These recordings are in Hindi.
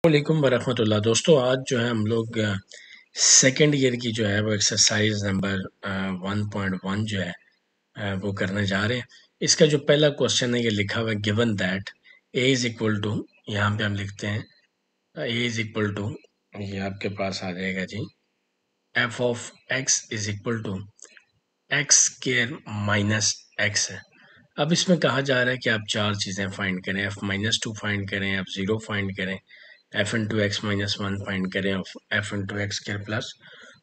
वालेकुम वरहमतुल्लाह। दोस्तों आज जो है हम लोग सेकेंड ईयर की जो है वो एक्सरसाइज नंबर 1.1 जो है वो करने जा रहे हैं। इसका जो पहला क्वेश्चन है ये लिखा हुआ है given that a is equal to, यहाँ पे हम लिखते हैं ए इज इक्वल टू, ये आपके पास आ जाएगा जी, F of x is equal to x square minus x है। अब इसमें कहा जा रहा है कि आप चार चीज़ें फाइंड करें, एफ माइनस टू फाइंड करें, एफ ज़ीरो फाइंड करें, F into X minus one find करें, F into X square plus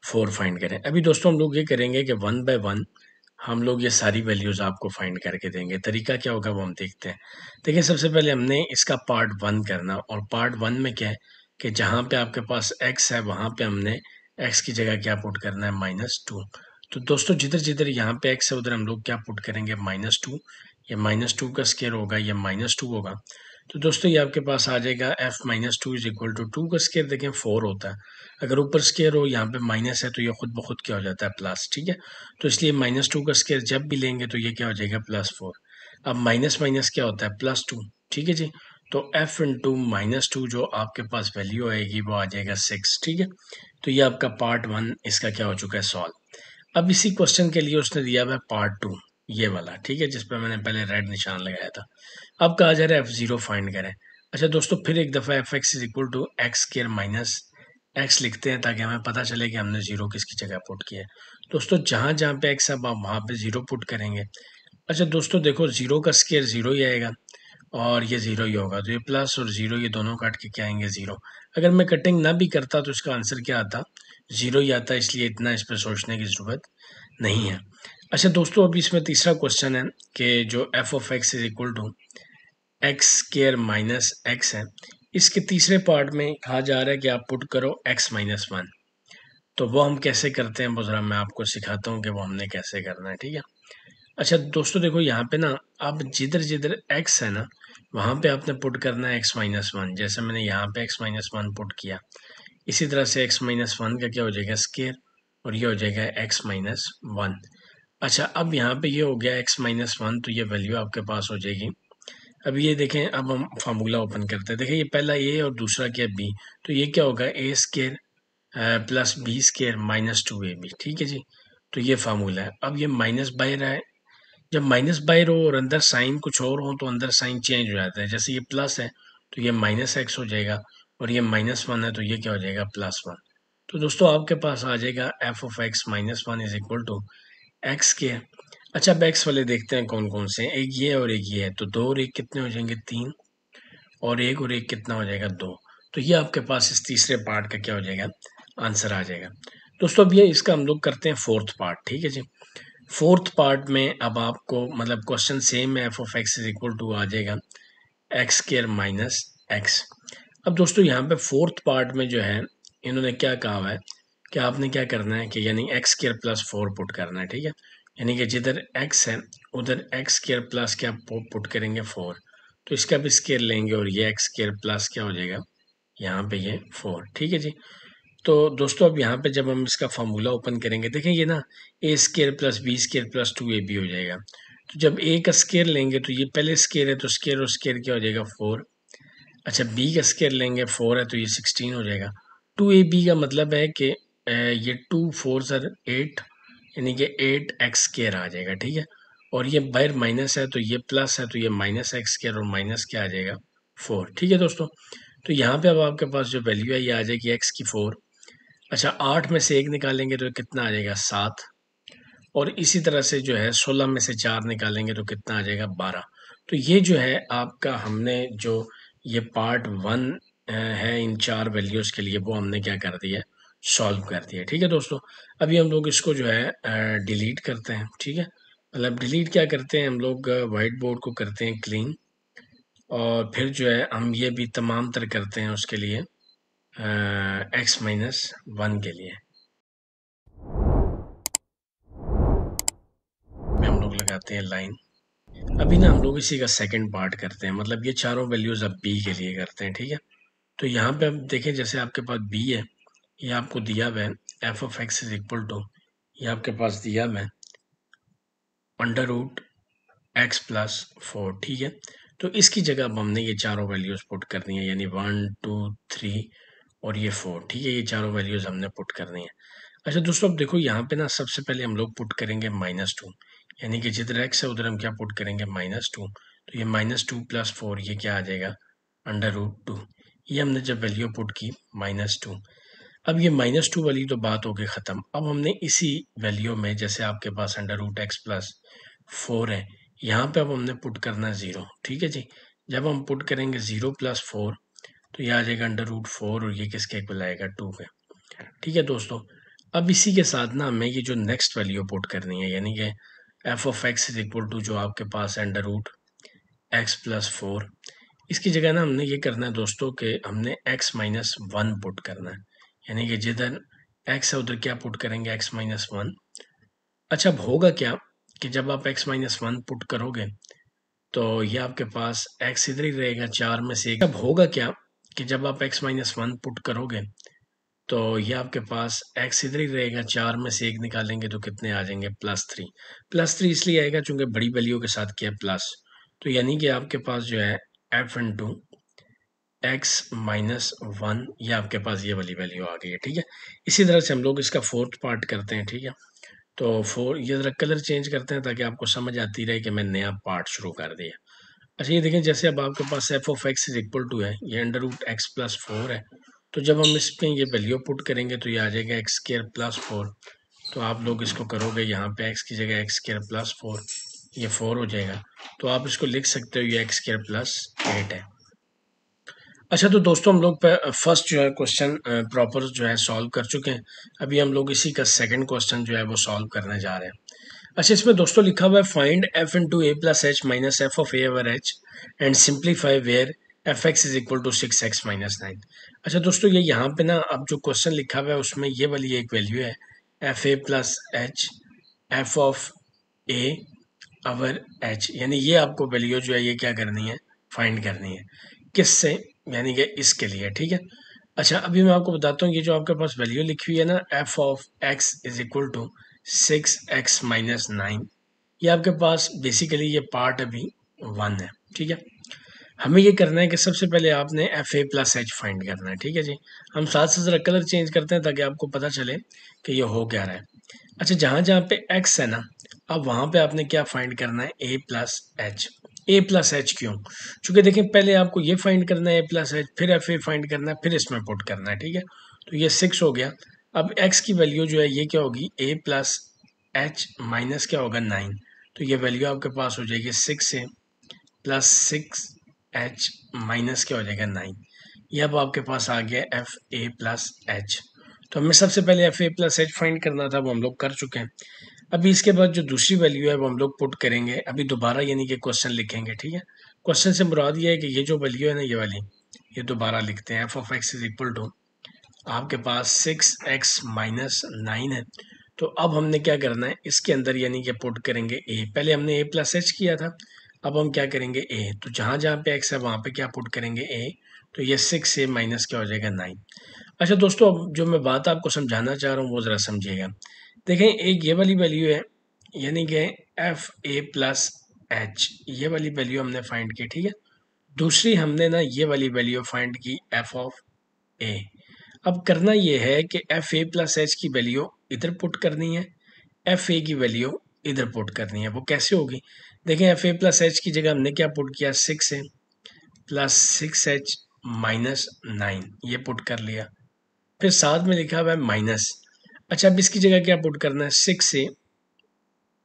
four find करें। अभी दोस्तों हम लोग ये करेंगे कि वन बाय वन हम लोग ये सारी वैल्यूज़ आपको फाइंड करके देंगे। तरीका क्या होगा वो हम देखते हैं। देखिए सबसे पहले हमने इसका पार्ट वन करना, और पार्ट वन में क्या है कि जहाँ पे आपके पास एक्स है वहाँ पे हमने एक्स की जगह क्या पुट करना है, माइनस टू। तो दोस्तों जिधर जिधर यहाँ पे एक्स है उधर हम लोग क्या पुट करेंगे, माइनस टू। ये माइनस टू का स्क्वायर होगा, ये माइनस टू होगा। तो दोस्तों ये आपके पास आ जाएगा f minus two is equal to two का स्क्वायर देखें फोर होता है। अगर ऊपर स्क्वायर हो यहाँ पे माइनस है तो ये खुद ब खुद क्या हो जाता है, प्लस। ठीक है, तो इसलिए माइनस टू का स्क्वायर जब भी लेंगे तो ये क्या हो जाएगा, प्लस फोर। अब माइनस माइनस क्या होता है, प्लस टू। ठीक है जी, तो एफ इंटू माइनस टू जो आपके पास वैल्यू आएगी वो आ जाएगा सिक्स। ठीक है, तो ये आपका पार्ट वन इसका क्या हो चुका है, सॉल्व। अब इसी क्वेश्चन के लिए उसने दिया हुआ है पार्ट टू, ये वाला, ठीक है, जिस पर मैंने पहले रेड निशान लगाया था। अब कहा जा रहा है एफ जीरो फाइंड करें। अच्छा दोस्तों फिर एक दफ़ा f x is equal to x square minus x लिखते हैं ताकि हमें पता चले कि हमने जीरो किसकी जगह पुट किया है। दोस्तों जहाँ जहाँ पे एक्स है आप वहाँ पे जीरो पुट करेंगे। अच्छा दोस्तों देखो जीरो का स्क्वायर जीरो ही आएगा और ये जीरो ही होगा, तो ये प्लस और जीरो ये दोनों काट के क्या आएंगे, जीरो। अगर मैं कटिंग ना भी करता तो इसका आंसर क्या आता, जीरो ही आता, इसलिए इतना इस पर सोचने की जरूरत नहीं है। अच्छा दोस्तों अभी इसमें तीसरा क्वेश्चन है कि जो f of x is equal to x square minus x है, इसके तीसरे पार्ट में कहा जा रहा है कि आप पुट करो एक्स माइनस वन। तो वो हम कैसे करते हैं वो जरा मैं आपको सिखाता हूँ कि वो हमने कैसे करना है। ठीक है, अच्छा दोस्तों देखो यहाँ पे ना, अब जिधर जिधर x है ना वहाँ पे आपने पुट करना है x माइनस वन। जैसे मैंने यहाँ पे x माइनस वन पुट किया, इसी तरह से x माइनस वन का क्या हो जाएगा, स्क्वायर, और ये हो जाएगा x माइनस वन। अच्छा अब यहाँ पे ये हो गया x माइनस वन, तो ये वैल्यू आपके पास हो जाएगी। अब ये देखें, अब हम फार्मूला ओपन करते हैं। देखिए ये पहला a और दूसरा क्या b, तो ये क्या होगा, a square plus b square minus two A B. ठीक है जी, तो ये फार्मूला है। अब ये माइनस बाय रहा है, जब माइनस बाय रो और अंदर साइन कुछ और हो तो अंदर साइन चेंज हो जाता है। जैसे ये प्लस है तो ये माइनस एक्स हो जाएगा, और ये माइनस वन है तो ये क्या हो जाएगा, प्लस वन। तो दोस्तों आपके पास आ जाएगा f of x minus one is equal to x के। अच्छा अब एक्स वाले देखते हैं कौन कौन से हैं, एक ये और एक ये है, तो दो और एक कितने हो जाएंगे, तीन, और एक कितना हो जाएगा, दो। तो ये आपके पास इस तीसरे पार्ट का क्या हो जाएगा, आंसर आ जाएगा। दोस्तों अब ये इसका हम लोग करते हैं फोर्थ पार्ट। ठीक है जी, फोर्थ पार्ट में अब आपको मतलब क्वेश्चन सेम है, F of x is equal to आ जाएगा एक्स स्क्वायर माइनस एक्स। अब दोस्तों यहाँ पे फोर्थ पार्ट में जो है इन्होंने क्या कहा हुआ है कि आपने क्या करना है कि यानी x square plus four put करना है। ठीक है, यानी कि जिधर एक्स है उधर एक्स स्क्वायर प्लस क्या पुट करेंगे, फोर। तो इसका भी स्क्वायर लेंगे और ये एक्स स्क्वायर प्लस क्या हो जाएगा, यहाँ पे ये फोर। ठीक है जी, तो दोस्तों अब यहाँ पे जब हम इसका फॉर्मूला ओपन करेंगे, देखें ये ना A square plus B square plus two A B हो जाएगा। तो जब ए का स्केयर लेंगे तो ये पहले स्केयर है तो स्केयर और स्केयर क्या हो जाएगा, फोर। अच्छा बी का स्केयर लेंगे, फोर है तो ये सिक्सटीन हो जाएगा। टू ए बी का मतलब है कि ये टू फोर सर एट, यानी कि एट एक्स स्केयर आ जाएगा। ठीक है, और ये बाहर माइनस है तो ये प्लस है तो ये माइनस एक्स स्केयर, और माइनस क्या आ जाएगा, फोर। ठीक है दोस्तों, तो यहाँ पे अब आपके पास जो वैल्यू है ये आ जाएगी एक्स की फोर। अच्छा 8 में से 1 निकालेंगे तो कितना आ जाएगा, 7। और इसी तरह से जो है 16 में से 4 निकालेंगे तो कितना आ जाएगा, 12। तो ये जो है आपका हमने जो ये पार्ट वन है इन चार वैल्यूज़ के लिए, वो हमने क्या कर दिया है, सॉल्व कर दिया। ठीक है दोस्तों, अभी हम लोग इसको जो है डिलीट करते हैं। ठीक है, मतलब डिलीट क्या करते हैं हम लोग, वाइट बोर्ड को करते हैं क्लीन, और फिर जो है हम ये भी तमाम तर करते हैं उसके लिए एक्स माइनस वन के लिए हम लोग लगाते हैं लाइन। अभी ना हम लोग इसी का सेकंड पार्ट करते हैं, मतलब ये चारों वैल्यूज अब बी के लिए करते हैं। ठीक है, तो यहाँ पे अब देखें जैसे आपके पास बी है, ये आपको दिया हुआ है F of x is equal to, ये आपके पास दिया हुआ है under root x plus four. ठीक है, तो इसकी जगह अब हमने ये चारों वैल्यूज़ पुट करनी है, यानी 1, 2, 3 और ये 4, ठीक है? ये चारों वैल्यूज़ हमने पुट करनी है। अच्छा दोस्तों, अब देखो यहाँ पे ना सबसे पहले हम लोग पुट करेंगे -2, यानी कि जिधर x है उधर हम क्या पुट करेंगे -2। तो ये -2 + 4 ये क्या आ जाएगा √2। ये हमने जब वैल्यू पुट की -2। अब ये -2 वाली तो बात हो गई ख़त्म। अब हमने इसी वैल्यू में जैसे आपके पास √x + 4 है, यहाँ पे अब हमने पुट करना है 0, ठीक है जी? जब हम पुट करेंगे 0 + 4 तो ये आ जाएगा √4 और ये किसके इक्वल आएगा 2 के। ठीक है दोस्तों, अब इसी के साथ ना हमें ये जो नेक्स्ट वैल्यू पुट करनी है, यानी कि f of x is equal to जो आपके पास है √x + 4, इसकी जगह ना हमने ये करना है दोस्तों कि हमने x - 1 पुट करना है, यानी कि जिधर x है उधर क्या पुट करेंगे x - 1। अच्छा, अब होगा क्या कि जब आप x - 1 पुट करोगे तो ये आपके पास x इधर ही रहेगा, 4 में से 1। अब होगा क्या कि जब आप x - 1 पुट करोगे तो ये आपके पास x इधर ही रहेगा, 4 में से 1 निकालेंगे तो कितने आ जाएंगे +3। +3 इसलिए आएगा चूंकि बड़ी वैल्यू के साथ किया प्लस, तो यानी कि आपके पास जो है f इंटू x - 1, ये आपके पास ये वाली वैल्यू आ गई है, ठीक है? इसी तरह से हम लोग इसका फोर्थ पार्ट करते हैं, ठीक है? तो ये जरा कलर चेंज करते हैं ताकि आपको समझ आती रहे कि मैं नया पार्ट शुरू कर दिया। अच्छा, ये देखें, जैसे अब आपके पास f of x is equal to है, ये √x + 4 है, तो जब हम इसमें ये वैल्यू पुट करेंगे तो ये आ जाएगा x² + 4। तो आप लोग इसको करोगे, यहाँ पे x की जगह x² + 4, ये 4 हो जाएगा। तो आप इसको लिख सकते हो, ये x² + 8 है। अच्छा, तो दोस्तों हम लोग फर्स्ट जो है क्वेश्चन प्रॉपर जो है सॉल्व कर चुके हैं। अभी हम लोग इसी का सेकंड क्वेश्चन जो है वो सॉल्व करने जा रहे हैं। अच्छा, इसमें दोस्तों लिखा हुआ है find f into a plus H minus f of a over h and simplify where f x is equal to 6x - 9। अच्छा दोस्तों, ये यहाँ पे ना अब जो क्वेश्चन लिखा हुआ है उसमें ये वाली एक वैल्यू है F A plus H F of A over H, यानी ये आपको वैल्यू जो है ये क्या करनी है, फाइंड करनी है। किससे? यानी कि इसके लिए, ठीक है? अच्छा, अभी मैं आपको बताता हूँ, ये जो आपके पास वैल्यू लिखी हुई है ना f of x is equal to 6x - 9, ये आपके पास बेसिकली ये पार्ट अभी 1 है, ठीक है? हमें ये करना है कि सबसे पहले आपने F A plus H find करना है, ठीक है जी? हम साथ से ज़रा कलर चेंज करते हैं ताकि आपको पता चले कि ये हो क्या रहा है। अच्छा, जहाँ जहाँ पे x है ना, अब वहाँ पे आपने क्या फाइंड करना है, a plus H. A plus H क्यों? चूंकि देखिए, पहले आपको ये फाइंड करना है a प्लस एच, फिर एफ ए फाइंड करना है, फिर इसमें पुट करना है, ठीक है? तो ये 6 हो गया। अब x की वैल्यू जो है ये क्या होगी, a प्लस एच माइनस क्या होगा 9। तो ये वैल्यू आपके पास हो जाएगी 6a प्लस 6h माइनस क्या हो जाएगा 9। ये अब आपके पास आ गया एफ ए प्लस एच। तो हमें सबसे पहले F A plus H find करना था, वो हम लोग कर चुके हैं। अभी इसके बाद जो दूसरी वैल्यू है वो हम लोग पुट करेंगे, अभी दोबारा यानी कि क्वेश्चन लिखेंगे, ठीक है? क्वेश्चन से मुराद ये है कि ये जो वैल्यू है ना ये वाली, ये दोबारा लिखते हैं। F of x is equal to आपके पास 6x - 9 है। तो अब हमने क्या करना है, इसके अंदर यानी कि पुट करेंगे a। पहले हमने a प्लस एच किया था, अब हम क्या करेंगे a। तो जहाँ जहाँ पे x है वहाँ पे क्या पुट करेंगे a। तो ये 6a माइनस क्या हो जाएगा 9। अच्छा दोस्तों, अब जो मैं बात आपको समझाना चाह रहा हूँ वो ज़रा समझिएगा। देखें, एक ये वाली वैल्यू है, यानी कि एफ ए प्लस एच, ये वाली वैल्यू हमने फाइंड की, ठीक है? दूसरी हमने ना ये वाली वैल्यू फाइंड की एफ ऑफ ए। अब करना ये है कि एफ ए प्लस एच की वैल्यू इधर पुट करनी है, एफ ए की वैल्यू इधर पुट करनी है। वो कैसे होगी? देखें, एफ ए प्लस एच की जगह हमने क्या पुट किया, 6a प्लस 6h माइनस 9, ये पुट कर लिया। फिर साथ में लिखा हुआ है माइनस। अच्छा, अब इसकी जगह क्या पुट करना है, 6a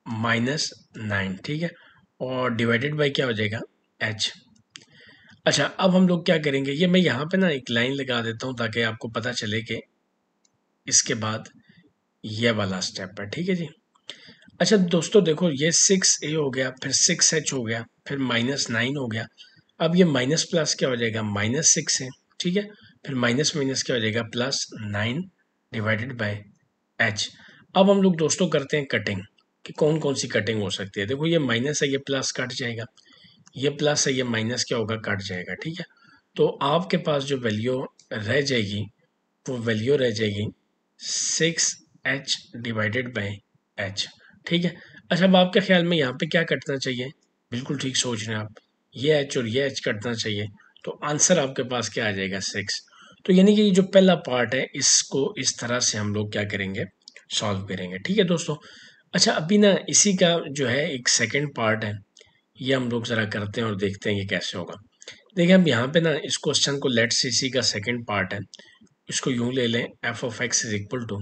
माइनस 9, ठीक है? और डिवाइडेड बाई क्या हो जाएगा, h। अच्छा, अब हम लोग क्या करेंगे, ये मैं यहाँ पे ना एक लाइन लगा देता हूँ ताकि आपको पता चले कि इसके बाद ये वाला स्टेप है, ठीक है जी? अच्छा दोस्तों, देखो, ये 6a हो गया, फिर 6h हो गया, फिर -9 हो गया। अब ये माइनस प्लस क्या हो जाएगा, -6a, ठीक है? फिर माइनस माइनस क्या हो जाएगा, +9 डिवाइडेड बाय h। अब हम लोग दोस्तों करते हैं कटिंग, कि कौन कौन सी कटिंग हो सकती है। देखो, ये माइनस है, ये प्लस कट जाएगा, ये प्लस है, ये माइनस क्या होगा, कट जाएगा, ठीक है? तो आपके पास जो वैल्यू रह जाएगी वो वैल्यू रह जाएगी 6h डिवाइडेड बाय h, ठीक है? अच्छा, अब आपके ख्याल में यहाँ पे क्या कटना चाहिए? बिल्कुल ठीक सोच रहे हैं आप। ये एच और ये एच कटना चाहिए, तो आंसर आपके पास क्या आ जाएगा 6। तो यानी कि ये जो पहला पार्ट है इसको इस तरह से हम लोग क्या करेंगे, सॉल्व करेंगे। ठीक है दोस्तों। अच्छा अभी ना इसी का जो है एक सेकंड पार्ट है, ये हम लोग ज़रा करते हैं और देखते हैं ये कैसे होगा। देखिए हम यहाँ पे ना इस क्वेश्चन को लेट से इसी का सेकंड पार्ट है, इसको यूं ले लें f of x is equal to,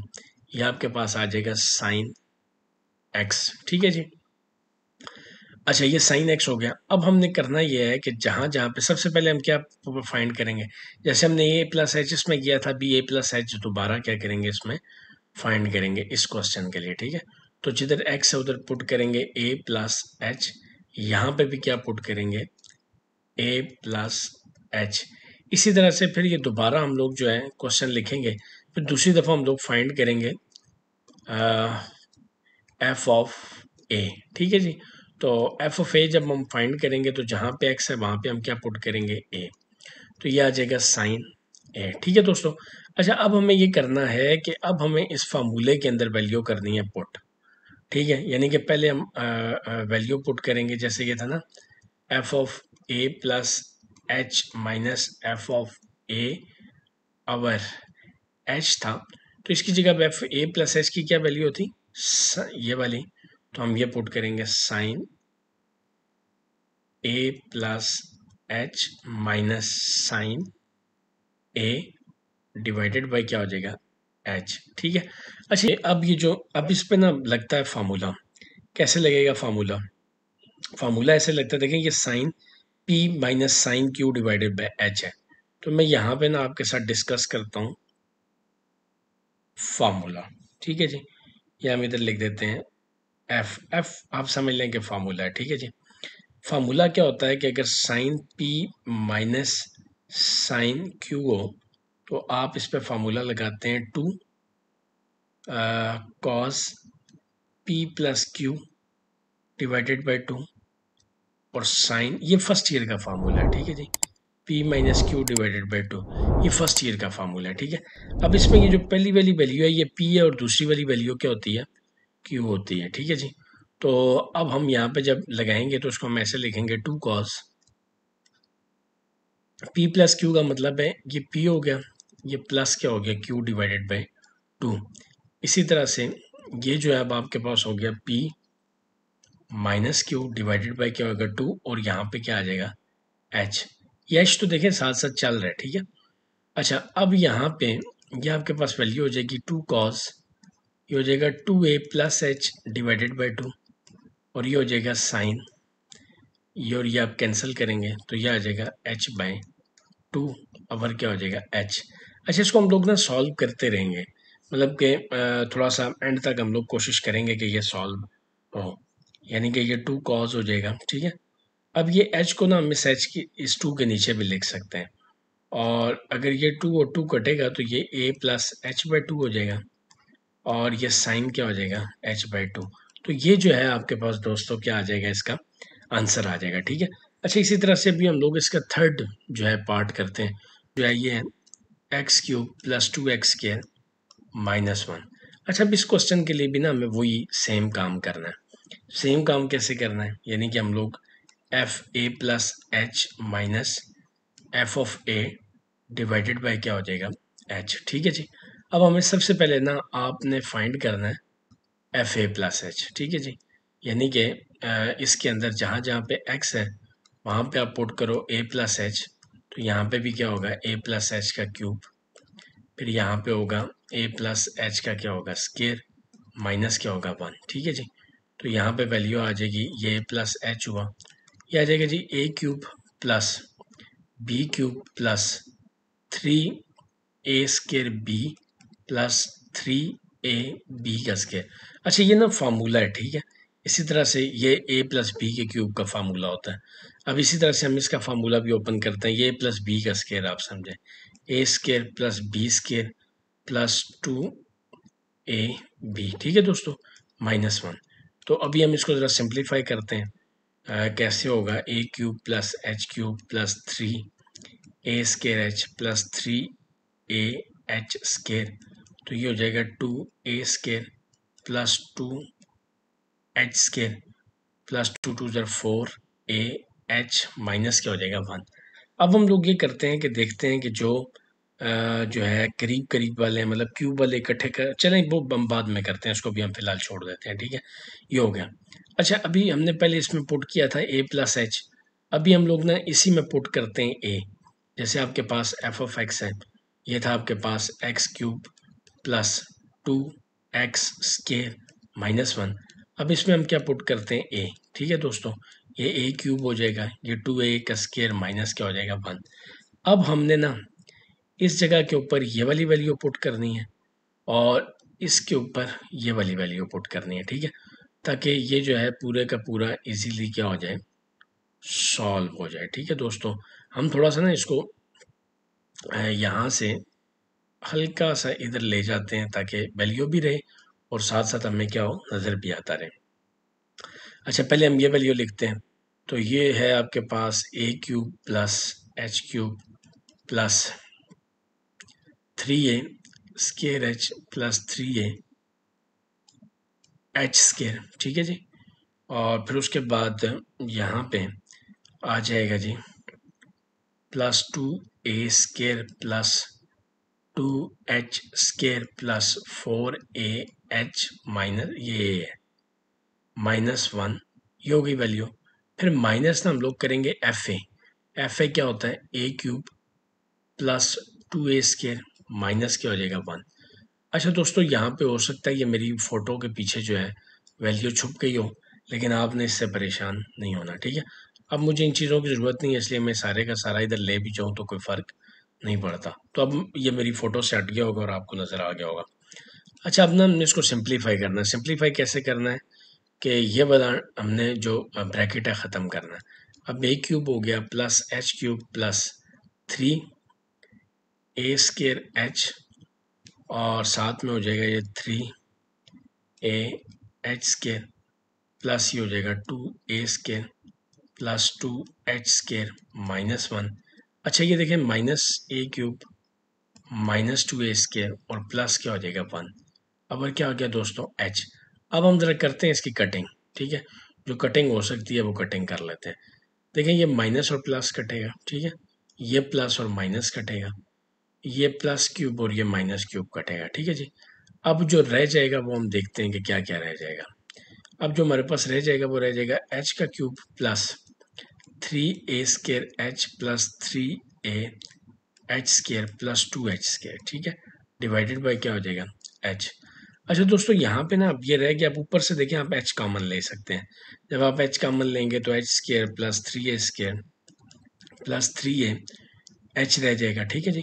ये आपके पास आ जाएगा साइन एक्स। ठीक है जी। अच्छा ये साइन एक्स हो गया। अब हमने करना ये है कि जहाँ जहाँ पे सबसे पहले हम क्या फाइंड करेंगे, जैसे हमने ए प्लस एच इसमें किया था, बी ए प्लस एच दोबारा क्या करेंगे इसमें फाइंड करेंगे इस क्वेश्चन के लिए। ठीक है। तो जिधर एक्स है उधर पुट करेंगे ए प्लस एच, यहाँ पे भी क्या पुट करेंगे ए प्लस एच। इसी तरह से फिर ये दोबारा हम लोग जो है क्वेश्चन लिखेंगे, फिर दूसरी दफ़ा हम लोग फाइंड करेंगे एफ ऑफ ए। ठीक है जी। तो एफ ऑफ ए जब हम फाइंड करेंगे तो जहाँ पे एक्स है वहाँ पे हम क्या पुट करेंगे ए, तो ये आ जाएगा साइन ए। ठीक है दोस्तों। अच्छा अब हमें ये करना है कि अब हमें इस फार्मूले के अंदर वैल्यू करनी है पुट। ठीक है, यानी कि पहले हम वैल्यू पुट करेंगे, जैसे ये था ना f of A plus H minus f of A our H था, तो इसकी जगह एफ ए प्लस एच की क्या वैल्यू होती, ये वाली, तो हम ये पुट करेंगे sine A plus H minus sine a divided by क्या हो जाएगा एच। ठीक है। अच्छा अब ये जो अब इस पे ना लगता है फार्मूला, कैसे लगेगा फार्मूला, फार्मूला ऐसे लगता है, देखें ये sine P minus sine q divided by h है। तो मैं यहाँ पे ना आपके साथ डिस्कस करता हूँ फार्मूला। ठीक है जी। ये हम इधर लिख देते हैं एफ, एफ आप समझ लें कि फार्मूला है। ठीक है जी। फार्मूला क्या होता है कि अगर sine P minus sine Q हो तो आप इस पे फार्मूला लगाते हैं two cos P plus Q divided by two, और साइन, ये फर्स्ट ईयर का फार्मूला है। ठीक है जी। P minus Q divided by two, ये फर्स्ट ईयर का फार्मूला है। ठीक है। अब इसमें ये जो पहली वाली वैल्यू है ये पी है और दूसरी वाली वैल्यू क्या होती है, क्यू होती है। ठीक है जी। तो अब हम यहाँ पे जब लगाएंगे तो उसको हम ऐसे लिखेंगे two cos P plus q, का मतलब है ये पी हो गया, ये प्लस क्या हो गया क्यू डिवाइडेड बाई टू। इसी तरह से ये जो है अब आपके पास हो गया P minus Q divided by क्या होगा टू, और यहाँ पे क्या आ जाएगा एच। ये एच तो देखें साथ साथ चल रहा है। ठीक है। अच्छा अब यहाँ पे ये आपके पास वैल्यू हो जाएगी टू कॉस, ये हो जाएगा two a plus h divided by two, और ये हो जाएगा साइन, ये और ये आप कैंसिल करेंगे तो ये आ जाएगा एच बाई टू अवर क्या हो जाएगा एच। अच्छा इसको हम लोग ना सॉल्व करते रहेंगे, मतलब कि थोड़ा सा एंड तक हम लोग कोशिश करेंगे कि ये सॉल्व हो, यानी कि ये टू कॉस हो जाएगा। ठीक है। अब ये एच को ना हम इस एच की इस टू के नीचे भी लिख सकते हैं, और अगर ये टू और टू कटेगा तो ये ए प्लस एच बाई टू हो जाएगा, और ये साइन क्या हो जाएगा एच बाई टू। तो ये जो है आपके पास दोस्तों क्या आ जाएगा, इसका आंसर आ जाएगा। ठीक है। अच्छा इसी तरह से भी हम लोग इसका थर्ड जो है पार्ट करते हैं, जो है ये x cube plus two x square minus one. अच्छा अब इस क्वेश्चन के लिए भी ना हमें वही सेम काम करना है। सेम काम कैसे करना है, यानी कि हम लोग F A plus H minus f of A divided by क्या हो जाएगा एच। ठीक है जी। अब हमें सबसे पहले ना आपने फाइंड करना है एफ ए प्लस एच। ठीक है जी। यानी कि इसके अंदर जहाँ जहाँ पे एक्स है वहाँ पे आप पुट करो ए प्लस एच, तो यहाँ पे भी क्या होगा ए प्लस एच का क्यूब, फिर यहाँ पे होगा ए प्लस एच का क्या होगा स्केयर माइनस क्या होगा वन। ठीक है जी। तो यहाँ पे वैल्यू आ जाएगी ये प्लस एच हुआ, ये आ जाएगा जी A cube plus B cube plus three A square B plus three A B का स्केयर। अच्छा ये ना फार्मूला है। ठीक है। इसी तरह से ये ए प्लस बी के क्यूब का फार्मूला होता है। अब इसी तरह से हम इसका फार्मूला भी ओपन करते हैं, ये प्लस बी का स्केयर आप समझें, A square plus B square plus two A B. ठीक है दोस्तों, माइनस वन। तो अभी हम इसको ज़रा सिंप्लीफाई करते हैं। कैसे होगा A cube plus H cube plus three A square H plus three A H square, तो ये हो जाएगा two A square plus two H square plus two two ज़र फोर ए एच माइनस क्या हो जाएगा 1। अब हम लोग ये करते हैं कि देखते हैं कि जो है करीब करीब वाले हैं, मतलब क्यूब वाले इकट्ठे कर चलें, वो हम बाद में करते हैं, उसको भी हम फिलहाल छोड़ देते हैं, ठीक है। ये हो गया। अच्छा, अभी हमने पहले इसमें पुट किया था ए प्लस एच, अभी हम लोग ना इसी में पुट करते हैं ए। जैसे आपके पास एफ ऑफ एक्स है, ये था आपके पास X cube plus 2x square minus 1। अब इसमें हम क्या पुट करते हैं ए, ठीक है दोस्तों। ये ए क्यूब हो जाएगा, ये 2a का स्केयर माइनस क्या हो जाएगा 1। अब हमने ना इस जगह के ऊपर ये वाली वैल्यू पुट करनी है और इसके ऊपर ये वाली वैल्यू पुट करनी है, ठीक है, ताकि ये जो है पूरे का पूरा इजीली क्या हो जाए, सॉल्व हो जाए, ठीक है दोस्तों। हम थोड़ा सा ना इसको यहाँ से हल्का सा इधर ले जाते हैं ताकि वैल्यू भी रहे और साथ साथ हमें क्या हो, नज़र भी आता रहे। अच्छा, पहले हम ये वैल्यू लिखते हैं। तो ये है आपके पास A cube plus H cube plus 3a square H plus 3a H square, ठीक है जी। और फिर उसके बाद यहाँ पे आ जाएगा जी plus 2a square plus 2h square plus 4ah minus ये माइनस 1, ये हो गई वैल्यू। फिर माइनस ना हम लोग करेंगे एफ ए क्या होता है, A cube plus 2a square minus क्या हो जाएगा 1। अच्छा दोस्तों, यहाँ पे हो सकता है ये मेरी फ़ोटो के पीछे जो है वैल्यू छुप गई हो, लेकिन आपने इससे परेशान नहीं होना, ठीक है। अब मुझे इन चीज़ों की ज़रूरत नहीं है, इसलिए मैं सारे का सारा इधर ले भी जाऊँ तो कोई फ़र्क नहीं पड़ता। तो अब ये मेरी फ़ोटो से हट गया होगा और आपको नज़र आ गया होगा। अच्छा, अब ना हमने इसको सिंप्लीफाई करना है। सिंप्लीफाई कैसे करना है कि ये वाला हमने जो ब्रैकेट है ख़त्म करना है। अब ए क्यूब हो गया plus H cube plus 3a square H और साथ में हो जाएगा ये 3a एच स्केयर प्लस ये हो जाएगा 2a square plus 2h square minus 1। अच्छा, ये देखें माइनस ए क्यूब माइनस 2a स्केयर और प्लस क्या हो जाएगा 1। अब क्या हो गया दोस्तों, h। अब हम ज़रा करते हैं इसकी कटिंग, ठीक है। जो कटिंग हो सकती है वो कटिंग कर लेते हैं। देखें, ये माइनस और प्लस कटेगा, ठीक है, ये प्लस और माइनस कटेगा, ये प्लस क्यूब और ये माइनस क्यूब कटेगा, ठीक है जी। अब जो रह जाएगा वो हम देखते हैं कि क्या क्या रह जाएगा। अब जो हमारे पास रह जाएगा वो रह जाएगा एच का cube plus 3a square H plus 3a H square plus 2h square, ठीक है, डिवाइडेड बाय क्या हो जाएगा, h। अच्छा दोस्तों, यहाँ पे ना अब ये रह गया, आप ऊपर से देखें, आप h कॉमन ले सकते हैं। जब आप h कॉमन लेंगे तो h square plus 3a square plus 3a h रह जाएगा, ठीक है जी,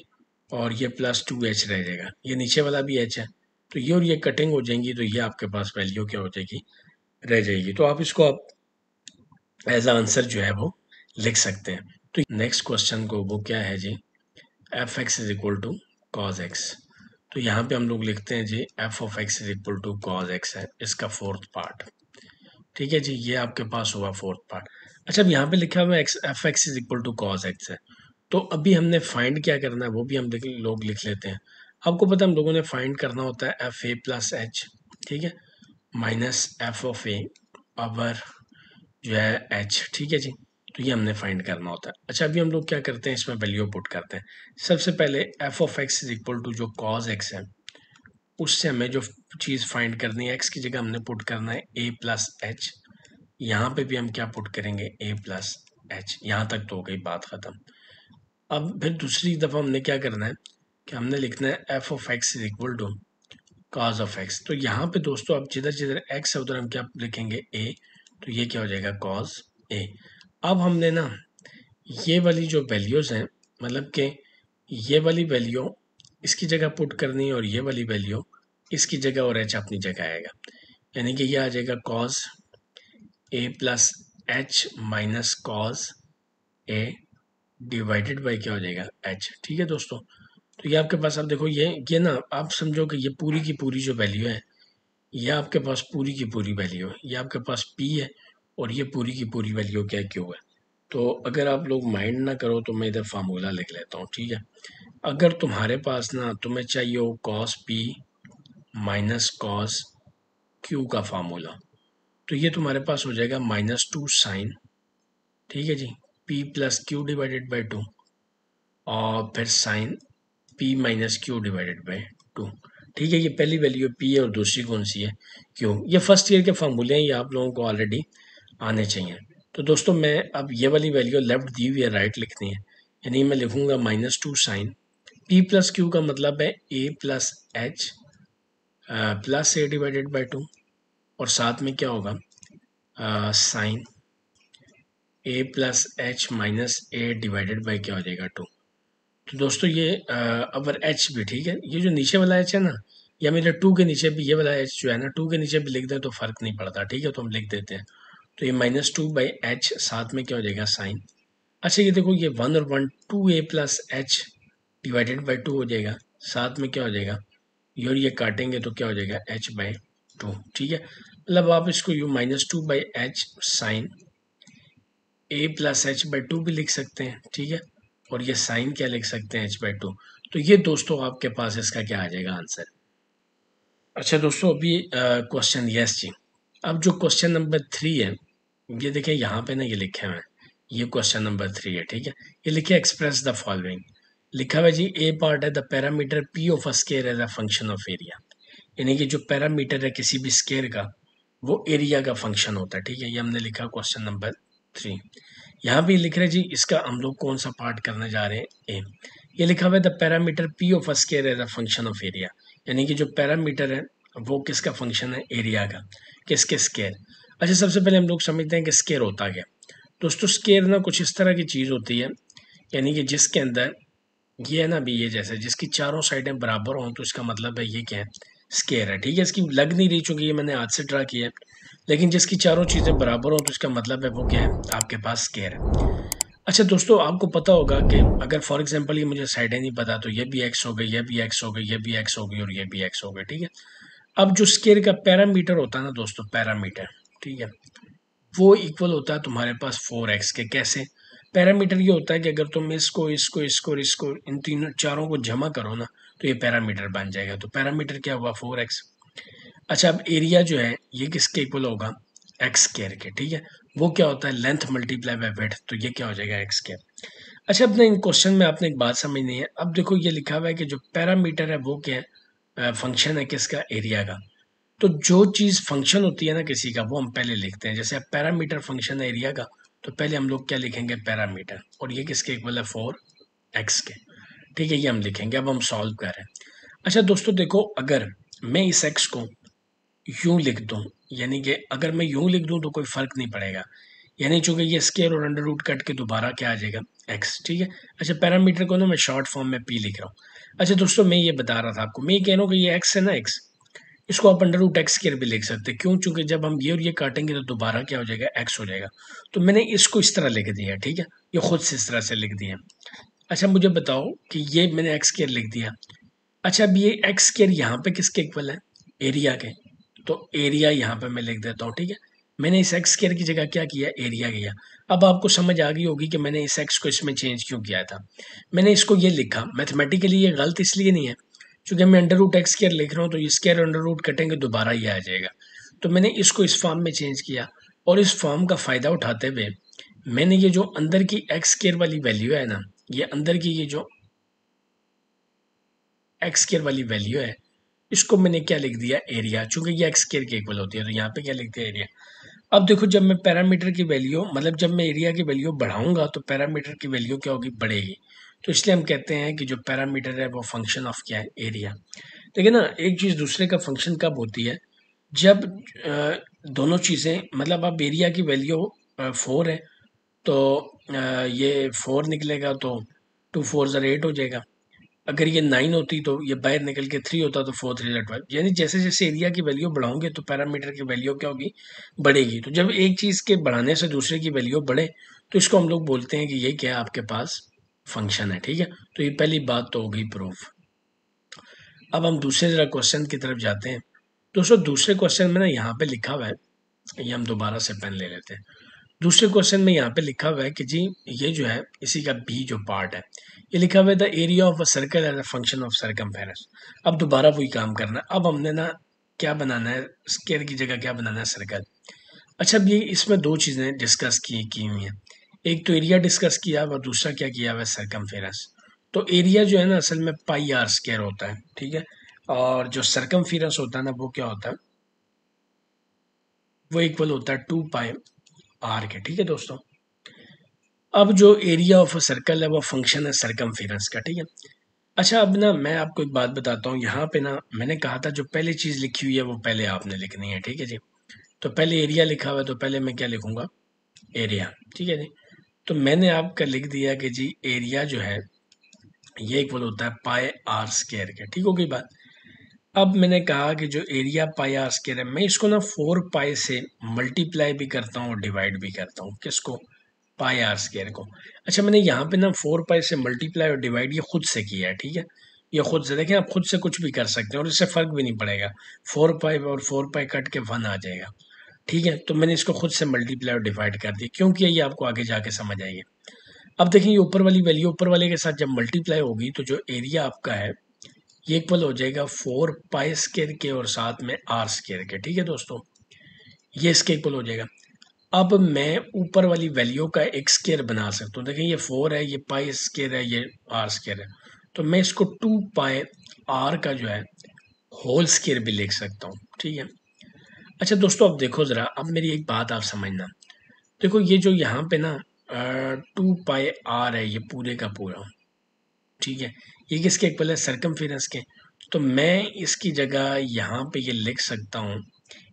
और ये प्लस 2h रह जाएगा, ये नीचे वाला भी h है। तो ये और ये कटिंग हो जाएंगी, तो ये आपके पास वैल्यू क्या हो जाएगी, रह जाएगी। तो आप इसको आप एज आंसर जो है वो लिख सकते हैं। तो नेक्स्ट क्वेश्चन को वो क्या है जी, F x is equal to cos X. तो यहाँ पे हम लोग लिखते हैं जी F of x is equal to cos x है, इसका फोर्थ पार्ट, ठीक है जी, ये आपके पास हुआ फोर्थ पार्ट। अच्छा, अब यहाँ पे लिखा हुआ x f x is equal to cos x है, तो अभी हमने फाइंड क्या करना है वो भी हम लोग लिख लेते हैं। आपको पता है हम लोगों ने फाइंड करना होता है एफ ए प्लस एच, ठीक है, माइनस एफ ऑफ ए अवर जो है एच, ठीक है जी। तो ये हमने फाइंड करना होता है। अच्छा, अभी हम लोग क्या करते हैं, इसमें वैल्यू पुट करते हैं। सबसे पहले f of x is equal to जो कॉज एक्स है, उससे हमें जो चीज़ फाइंड करनी है, एक्स की जगह हमने पुट करना है ए प्लस एच। यहाँ पे भी हम क्या पुट करेंगे, ए प्लस एच। यहाँ तक तो हो गई बात ख़त्म। अब फिर दूसरी दफ़ा हमने क्या करना है कि हमने लिखना है F of x is equal to cos of x. तो यहाँ पे दोस्तों अब जिधर जिधर एक्स है उधर हम क्या लिखेंगे, ए। तो ये क्या हो जाएगा, कॉज ए। अब हमने ना ये वाली जो वैल्यूज़ हैं, मतलब कि ये वाली वैल्यू इसकी जगह पुट करनी है और ये वाली वैल्यू इसकी जगह और एच अपनी जगह आएगा, यानी कि ये आ जाएगा cause A plus H minus cos A divided by क्या हो जाएगा, एच, ठीक है दोस्तों। तो ये आपके पास, आप देखो ये ना आप समझो कि ये पूरी की पूरी जो वैल्यू है, ये आपके पास पूरी की पूरी वैल्यू है, ये आपके पास पी है और ये पूरी की पूरी वैल्यू क्या क्यू है। तो अगर आप लोग माइंड ना करो तो मैं इधर फार्मूला लिख लेता हूँ, ठीक है। अगर तुम्हारे पास ना तुम्हें चाहिए हो cos P minus cos Q का फार्मूला, तो ये तुम्हारे पास हो जाएगा -2 साइन, ठीक है जी, P plus Q divided by 2 और फिर sine P minus Q divided by 2। ठीक है, ये पहली वैल्यू पी है और दूसरी कौन सी है, क्यू। ये फर्स्ट ईयर के फॉर्मूले हैं, ये आप लोगों को ऑलरेडी आने चाहिए। तो दोस्तों मैं अब ये वाली वैल्यू लेफ्ट दी हुई है, राइट लिखनी है, यानी मैं लिखूंगा -2 साइन पी प्लस क्यू का मतलब है A plus H plus A divided by 2 और साथ में क्या होगा sine A plus H minus A divided by क्या हो जाएगा 2। तो दोस्तों ये अवर एच भी ठीक है, ये जो नीचे वाला एच है ना, या मेरे 2 के नीचे भी ये वाला एच जो है ना 2 के नीचे भी लिख दें तो फर्क नहीं पड़ता, ठीक है, तो हम लिख देते हैं। तो ये -2 बाई एच साथ में क्या हो जाएगा साइन। अच्छा ये देखो ये 1 और 1 2a plus h divided by 2 हो जाएगा, साथ में क्या हो जाएगा ये और ये काटेंगे तो क्या हो जाएगा h बाई 2। ठीक है, मतलब आप इसको यू -2 by h sine a plus h by 2 भी लिख सकते हैं, ठीक है, और ये साइन क्या लिख सकते हैं h बाई 2। तो ये दोस्तों आपके पास इसका क्या आ जाएगा आंसर। अच्छा दोस्तों अभी क्वेश्चन यस जी, अब जो क्वेश्चन नंबर 3 है, ये देखिए यहाँ पे ना ये लिखे हुए हैं, ये क्वेश्चन नंबर 3 है, ठीक है। ये लिखिए एक्सप्रेस द फॉलोइंग, लिखा हुआ जी ए पार्ट है the parameter p of a square as a function of area, यानी कि जो पैरामीटर है किसी भी स्केयर का वो एरिया का फंक्शन होता है, ठीक है। ये हमने लिखा क्वेश्चन नंबर 3। यहाँ पे लिख रहे हैं जी इसका हम लोग कौन सा पार्ट करने जा रहे हैं, ए। ये लिखा हुआ है the parameter p of a square as a function of area, यानी कि जो पैरामीटर है वो किसका फंक्शन है, एरिया का, किसके स्केयर। अच्छा सबसे पहले हम लोग समझते हैं कि स्केयर होता क्या। दोस्तों स्केयर ना कुछ इस तरह की चीज़ होती है, यानी कि जिसके अंदर ये है ना भी ये जैसे जिसकी चारों साइडें बराबर हों तो इसका मतलब है ये क्या है, स्केयर है, ठीक है। इसकी लग नहीं रही चूंकि ये मैंने हाथ से ड्रा किया है, लेकिन जिसकी चारों चीज़ें बराबर हों तो इसका मतलब है वो क्या है, आपके पास स्केयर है। अच्छा दोस्तों आपको पता होगा कि अगर फॉर एग्जांपल ये मुझे साइडें नहीं पता तो ये भी एक्स हो गई, ये भी एक्स हो गई, ये भी एक्स हो गई और ये भी एक्स हो गई, ठीक है। अब जो स्केयर का पैरामीटर होता है ना दोस्तों, पैरामीटर, ठीक है, वो इक्वल होता है तुम्हारे पास 4x के। कैसे, पैरामीटर ये होता है कि अगर तुम इसको इसको इसको और इसको इन तीनों चारों को जमा करो ना तो ये पैरामीटर बन जाएगा। तो पैरामीटर क्या हुआ 4x। अच्छा अब एरिया जो है ये किसके इक्वल होगा, एक्स स्क्वायर के, ठीक है। वो क्या होता है लेंथ मल्टीप्लाई बाय विड्थ, तो ये क्या हो जाएगा एक्स स्क्वायर। अच्छा अपने इन क्वेश्चन में आपने एक बात समझनी है। अब देखो ये लिखा हुआ है कि जो पैरामीटर है वो क्या है, फंक्शन है किसका, एरिया का। तो जो चीज़ फंक्शन होती है ना किसी का वो हम पहले लिखते हैं। जैसे अब पैरामीटर फंक्शन है एरिया का, तो पहले हम लोग क्या लिखेंगे, पैरामीटर, और ये किसके इक्वल है 4x के, ठीक है, ये हम लिखेंगे। अब हम सॉल्व कर रहे हैं। अच्छा दोस्तों देखो अगर मैं इस x को यूं लिख दूं, यानी कि अगर मैं यूं लिख दूं तो कोई फर्क नहीं पड़ेगा, यानी चूंकि ये स्केयर और अंडर रूट कट के दोबारा क्या आ जाएगा x, ठीक है। अच्छा पैरामीटर को ना मैं शॉर्ट फॉर्म में p लिख रहा हूँ। अच्छा दोस्तों मैं ये बता रहा था आपको, मैं ये कह रहा हूँ कि ये x है ना, x, इसको आप अंडर रूट एक्स स्क्वायर भी लिख सकते हैं। क्यों, चूंकि जब हम ये और ये काटेंगे तो दोबारा क्या हो जाएगा, एक्स हो जाएगा। तो मैंने इसको इस तरह लिख दिया, ठीक है, ये खुद से इस तरह से लिख दिया। अच्छा मुझे बताओ कि ये मैंने एक्स स्क्वायर लिख दिया। अच्छा अब ये एक्स स्क्वायर यहाँ पे किसके इक्वल है, एरिया के, तो एरिया यहाँ पे मैं लिख देता हूँ, ठीक है। मैंने इस एक्स स्क्वायर की जगह क्या किया, एरिया किया। अब आपको समझ आ गई होगी कि मैंने इस एक्स को इसमें चेंज क्यों किया था। मैंने इसको ये लिखा, मैथमेटिकली ये गलत इसलिए नहीं है क्योंकि मैं अंडर रूट एक्स स्क्वायर लिख रहा हूँ तो ये स्क्वायर अंडर रूट कटेंगे दोबारा ये आ जाएगा। तो मैंने इसको इस फॉर्म में चेंज किया और इस फॉर्म का फ़ायदा उठाते हुए मैंने ये जो अंदर की एक्स स्क्वायर वाली वैल्यू है ना, ये अंदर की ये जो एक्स स्क्वायर वाली वैल्यू है इसको मैंने क्या लिख दिया, एरिया, चूंकि ये एक्स स्क्वायर के इक्वल होती है तो यहाँ पे क्या लिख दिया, एरिया। अब देखो जब मैं पैरामीटर की वैल्यू मतलब जब मैं एरिया की वैल्यू बढ़ाऊंगा तो पैरामीटर की वैल्यू क्या होगी, बढ़ेगी। तो इसलिए हम कहते हैं कि जो पैरामीटर है वो फंक्शन ऑफ क्या है, एरिया। देखिए ना एक चीज़ दूसरे का फंक्शन कब होती है, जब दोनों चीज़ें मतलब अब एरिया की वैल्यू 4 है तो ये 4 निकलेगा तो 2 4 ज़र 8 हो जाएगा। अगर ये 9 होती तो ये बाहर निकल के 3 होता तो 4 3 ज़र 12, यानी जैसे जैसे एरिया की वैल्यू बढ़ाओगे तो पैरामीटर की वैल्यू क्या होगी, बढ़ेगी। तो जब एक चीज़ के बढ़ाने से दूसरे की वैल्यू बढ़े तो इसको हम लोग बोलते हैं कि ये क्या है, आपके पास फंक्शन है, ठीक है। तो ये पहली बात तो होगी प्रूफ। अब हम दूसरे जरा क्वेश्चन की तरफ जाते हैं। दोस्तों दूसरे क्वेश्चन में ना यहाँ पे लिखा हुआ है, ये हम दोबारा से पेन ले लेते हैं। दूसरे क्वेश्चन में यहाँ पे लिखा हुआ है कि जी ये जो है इसी का बी जो पार्ट है, ये लिखा हुआ है the area of a circle as a function of circumference. अब दोबारा वही काम करना है। अब हमने ना क्या बनाना है, स्क्वायर की जगह क्या बनाना है, सर्कल। अच्छा अब ये इसमें दो चीज़ें डिस्कस की हुई हैं। एक तो एरिया डिस्कस किया और दूसरा क्या किया हुआ है, सरकमफेरेंस। तो एरिया जो है ना असल में पाई आर स्क्वायर होता है, ठीक है, और जो सरकमफेरेंस होता है ना वो क्या होता है, वो इक्वल होता है 2 पाई आर के, ठीक है दोस्तों। अब जो एरिया ऑफ अ सर्कल है वो फंक्शन है सरकमफेरेंस का, ठीक है। अच्छा, अब ना मैं आपको एक बात बताता हूँ, यहाँ पे ना मैंने कहा था जो पहली चीज़ लिखी हुई है वो पहले आपने लिखनी है, ठीक है जी। तो पहले एरिया लिखा हुआ है तो पहले मैं क्या लिखूंगा, एरिया, ठीक है जी। तो मैंने आपका लिख दिया कि जी एरिया जो है ये इक्वल होता है पाई आर स्क्वायर के, ठीक हो गई बात। अब मैंने कहा कि जो एरिया पाई आर स्क्वायर है मैं इसको ना 4 पाई से मल्टीप्लाई भी करता हूँ और डिवाइड भी करता हूँ, किसको, पाई आर स्क्वायर को। अच्छा, मैंने यहाँ पे ना 4 पाई से मल्टीप्लाई और डिवाइड ये खुद से किया है, ठीक है। ये खुद से देखें, आप खुद से कुछ भी कर सकते हैं और इससे फर्क भी नहीं पड़ेगा। 4 पाई और 4 पाई कट के 1 आ जाएगा, ठीक है। तो मैंने इसको खुद से मल्टीप्लाई और डिवाइड कर दिया, क्यों किया ये आपको आगे जाके समझ आएगी। अब देखिए ये ऊपर वाली वैल्यू ऊपर वाले के साथ जब मल्टीप्लाई होगी तो जो एरिया आपका है ये इक्वल हो जाएगा 4 पाई स्क्वायर के और साथ में आर स्क्वायर के, ठीक है दोस्तों। ये इसके इक्वल हो जाएगा। अब मैं ऊपर वाली वैल्यू का एक स्क्वायर बना सकता हूँ। देखिए ये 4 है, ये पाई स्क्वायर है, ये आर स्क्वायर है, तो मैं इसको 2 पाई आर का जो है होल स्क्वायर भी लिख सकता हूँ, ठीक है। अच्छा दोस्तों, अब देखो ज़रा, अब मेरी एक बात आप समझना। देखो ये जो यहाँ पे ना 2 पाई आर है ये पूरे का पूरा, ठीक है, ये किसके इक्वल है, सरकमफेरेंस के। तो मैं इसकी जगह यहाँ पे ये लिख सकता हूँ,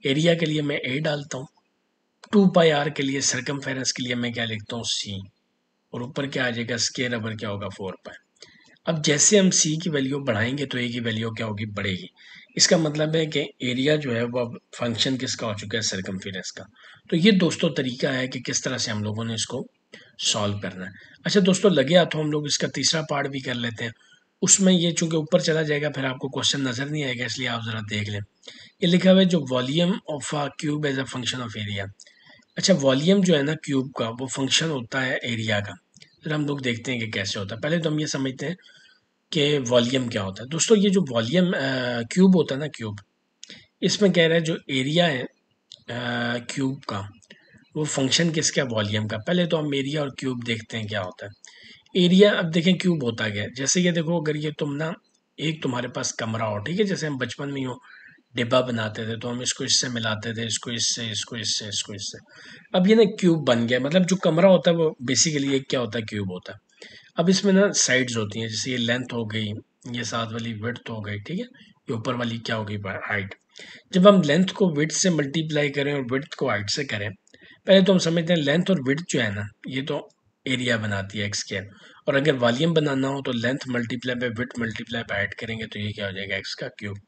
एरिया के लिए मैं ए डालता हूँ, 2 पाई आर के लिए सरकमफेरेंस के लिए मैं क्या लिखता हूँ, सी, और ऊपर क्या आ जाएगा, स्क्वायर ओवर क्या होगा, 4 पाई। अब जैसे हम सी की वैल्यू बढ़ाएंगे तो ए की वैल्यू क्या होगी, बढ़ेगी। इसका मतलब है कि एरिया जो है वो अब फंक्शन किसका हो चुका है, सरकमफेरेंस का। तो ये दोस्तों तरीका है कि किस तरह से हम लोगों ने इसको सॉल्व करना है। अच्छा दोस्तों, लगे हाथों हम लोग इसका तीसरा पार्ट भी कर लेते हैं। उसमें ये चूंकि ऊपर चला जाएगा फिर आपको क्वेश्चन नजर नहीं आएगा, इसलिए आप जरा देख लें। ये लिखा हुआ है जो volume of a cube as a function of area. अच्छा, वॉल्यूम जो है ना क्यूब का वो फंक्शन होता है एरिया का। फिर हम लोग देखते हैं कि कैसे होता है। पहले तो हम ये समझते हैं कि वॉल्यूम क्या होता है। दोस्तों ये जो वॉल्यूम क्यूब होता है ना, क्यूब, इसमें कह रहा है जो एरिया है क्यूब का वो फंक्शन किसका, वॉल्यूम का। पहले तो हम एरिया और क्यूब देखते हैं क्या होता है। एरिया, अब देखें क्यूब होता क्या है, जैसे ये देखो, अगर ये तुम ना, एक तुम्हारे पास कमरा हो, ठीक है, जैसे हम बचपन में हो डिब्बा बनाते थे तो हम इसको इससे मिलाते थे, इसको इससे, इसको इससे, इसको इससे। अब ये ना क्यूब बन गया, मतलब जो कमरा होता है वो बेसिकली एक क्या होता है, क्यूब होता है। अब इसमें ना साइड्स होती हैं, जैसे ये लेंथ हो गई, ये साथ वाली विड्थ हो गई, ठीक है, ये ऊपर वाली क्या हो गई, हाइट। जब हम लेंथ को विड्थ से मल्टीप्लाई करें और विड्थ को हाइट से करें, पहले तो हम समझते हैं लेंथ और विड्थ जो है ना ये तो एरिया बनाती है, एक्स स्क्वायर। और अगर वॉल्यूम बनाना हो तो length multiply by width multiply by height करेंगे तो ये क्या हो जाएगा, एक्स का क्यूब।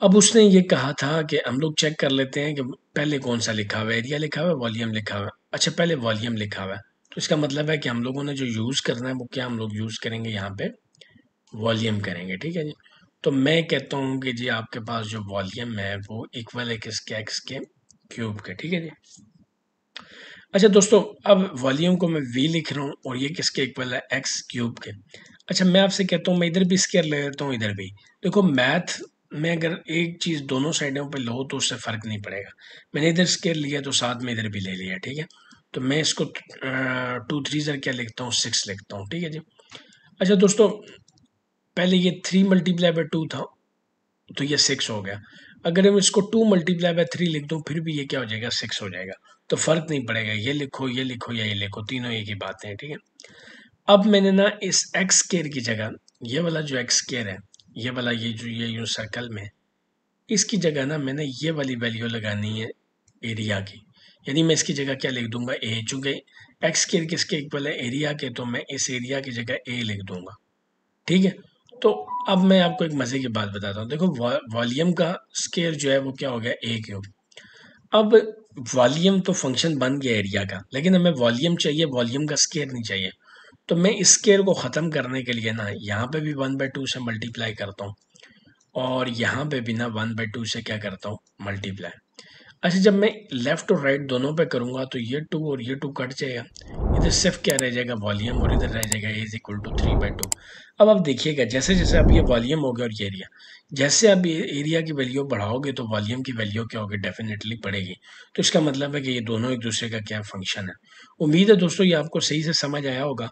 अब उसने ये कहा था कि हम लोग चेक कर लेते हैं कि पहले कौन सा लिखा हुआ है, एरिया लिखा हुआ है, वॉल्यूम लिखा हुआ है। अच्छा, पहले वॉल्यूम लिखा हुआ है, तो इसका मतलब है कि हम लोगों ने जो यूज़ करना है वो क्या हम लोग यूज़ करेंगे, यहाँ पे वॉल्यूम करेंगे, ठीक है जी। तो मैं कहता हूँ कि जी आपके पास जो वॉल्यूम है वो इक्वल है किसके, एक्स के क्यूब के, ठीक है जी। अच्छा दोस्तों, अब वॉल्यूम को मैं v लिख रहा हूँ और ये किसके इक्वल है, एक्स क्यूब के। अच्छा, मैं आपसे कहता हूँ मैं इधर भी स्क्वायर ले लेता हूँ, इधर भी। देखो मैथ में अगर एक चीज़ दोनों साइडों पे लो तो उससे फ़र्क नहीं पड़ेगा। मैंने इधर स्क्वायर लिया तो साथ में इधर भी ले लिया, ठीक है। तो मैं इसको 2 3 क्या लिखता हूँ, 6 लिखता हूँ, ठीक है जी। अच्छा दोस्तों, पहले ये 3 × 2 था तो ये 6 हो गया। अगर हम इसको 2 × 3 लिख दूं फिर भी ये क्या हो जाएगा, 6 हो जाएगा। तो फर्क नहीं पड़ेगा, ये लिखो, ये लिखो या ये लिखो, तीनों एक ही बातें हैं, ठीक है। अब मैंने ना इस एक्स स्क्वायर की जगह ये वाला जो एक्स स्क्वायर है, ये वाला ये जो ये यूं सर्कल में, इसकी जगह ना मैंने ये वाली वैल्यू लगानी है एरिया की। यानी मैं इसकी जगह क्या लिख दूंगा, ए। चूंकि एक्स स्क्वायर किसके इक्वल है, एरिया के, तो मैं इस एरिया की जगह ए लिख दूंगा, ठीक है। तो अब मैं आपको एक मजे की बात बताता हूँ। देखो वॉल्यूम का स्केयर जो है वो क्या हो गया, ए क्यूब। अब वॉल्यूम तो फंक्शन बन गया एरिया का, लेकिन हमें वॉल्यूम चाहिए, वॉल्यूम का स्केयर नहीं चाहिए। तो मैं इस स्केयर को ख़त्म करने के लिए ना यहाँ पे भी 1/2 से मल्टीप्लाई करता हूँ और यहाँ पे भी ना 1/2 से क्या करता हूँ, मल्टीप्लाई। अच्छा, जब मैं लेफ्ट और राइट दोनों पे करूँगा तो ये 2 और ये 2 कट जाएगा, इधर सिर्फ क्या रह जाएगा वॉल्यूम और इधर रह जाएगा a इज इक्वल टू 3/2। अब आप देखिएगा जैसे जैसे अब ये वॉल्यूम हो गया और ये एरिया, जैसे आप एरिया की वैल्यू बढ़ाओगे तो वॉल्यूम की वैल्यू क्या होगी, डेफिनेटली बढ़ेगी। तो इसका मतलब है कि ये दोनों एक दूसरे का क्या फंक्शन है। उम्मीद है दोस्तों ये आपको सही से समझ आया होगा।